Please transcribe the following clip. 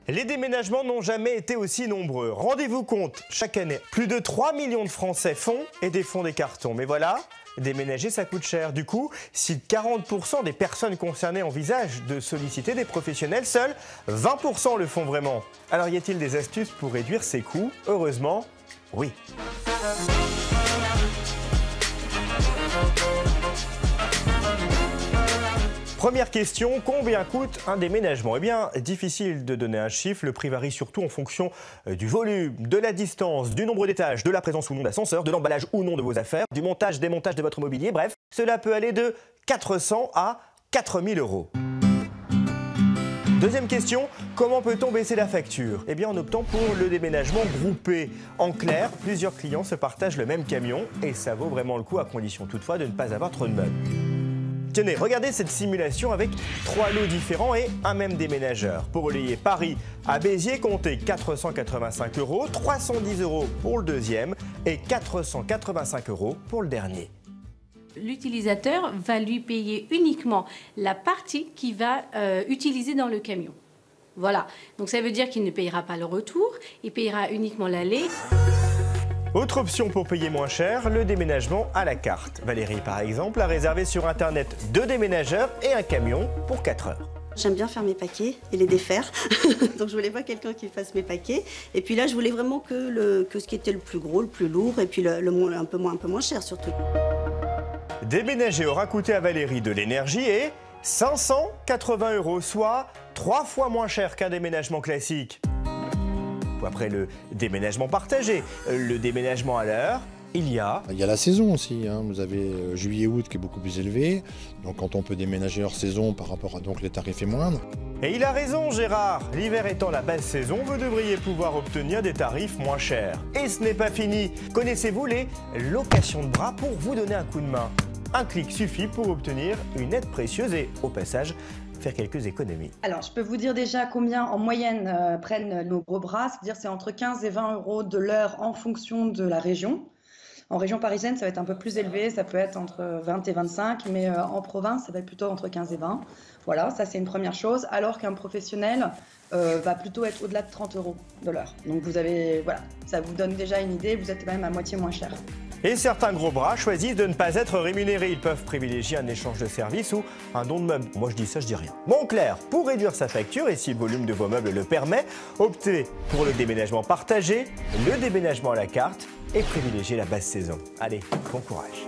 Les déménagements n'ont jamais été aussi nombreux. Rendez-vous compte, chaque année, plus de 3 millions de Français font et défont des cartons. Mais voilà, déménager, ça coûte cher. Du coup, si 40% des personnes concernées envisagent de solliciter des professionnels, seuls 20% le font vraiment. Alors y a-t-il des astuces pour réduire ces coûts? Heureusement, oui. Première question, combien coûte un déménagement? Eh bien, difficile de donner un chiffre. Le prix varie surtout en fonction du volume, de la distance, du nombre d'étages, de la présence ou non d'ascenseur, de l'emballage ou non de vos affaires, du montage-démontage de votre mobilier. Bref, cela peut aller de 400 à 4000 €. Deuxième question, comment peut-on baisser la facture? Eh bien, en optant pour le déménagement groupé. En clair, plusieurs clients se partagent le même camion et ça vaut vraiment le coup, à condition toutefois de ne pas avoir trop de meubles. Tenez, regardez cette simulation avec 3 lots différents et un même déménageur. Pour relayer Paris à Béziers, comptez 485 €, 310 € pour le deuxième et 485 € pour le dernier. L'utilisateur va lui payer uniquement la partie qu'il va utiliser dans le camion. Voilà, donc ça veut dire qu'il ne payera pas le retour, il payera uniquement l'aller. Autre option pour payer moins cher, le déménagement à la carte. Valérie, par exemple, a réservé sur Internet 2 déménageurs et un camion pour 4 heures. J'aime bien faire mes paquets et les défaire, donc je voulais pas quelqu'un qui fasse mes paquets. Et puis là, je voulais vraiment que ce qui était le plus gros, le plus lourd, et puis un peu moins cher surtout. Déménager aura coûté à Valérie de l'énergie et 580 €, soit 3 fois moins cher qu'un déménagement classique. Après le déménagement partagé, le déménagement à l'heure, il y a la saison aussi, hein. Vous avez juillet-août qui est beaucoup plus élevé, donc quand on peut déménager hors saison par rapport à donc les tarifs est moindre. Et il a raison Gérard, l'hiver étant la basse saison, vous devriez pouvoir obtenir des tarifs moins chers. Et ce n'est pas fini, connaissez-vous les locations de bras pour vous donner un coup de main? Un clic suffit pour obtenir une aide précieuse et au passage, faire quelques économies. Alors, je peux vous dire déjà combien en moyenne prennent nos gros bras, c'est-à-dire c'est entre 15 et 20 € de l'heure en fonction de la région. En région parisienne, ça va être un peu plus élevé, ça peut être entre 20 et 25, mais en province, ça va être plutôt entre 15 et 20. Voilà, ça c'est une première chose, alors qu'un professionnel va plutôt être au-delà de 30 € de l'heure. Donc vous avez, voilà, ça vous donne déjà une idée, vous êtes quand même à moitié moins cher. Et certains gros bras choisissent de ne pas être rémunérés. Ils peuvent privilégier un échange de services ou un don de meubles. Moi je dis ça, je dis rien. Bon clair, pour réduire sa facture et si le volume de vos meubles le permet, optez pour le déménagement partagé, le déménagement à la carte et privilégiez la basse saison. Allez, bon courage.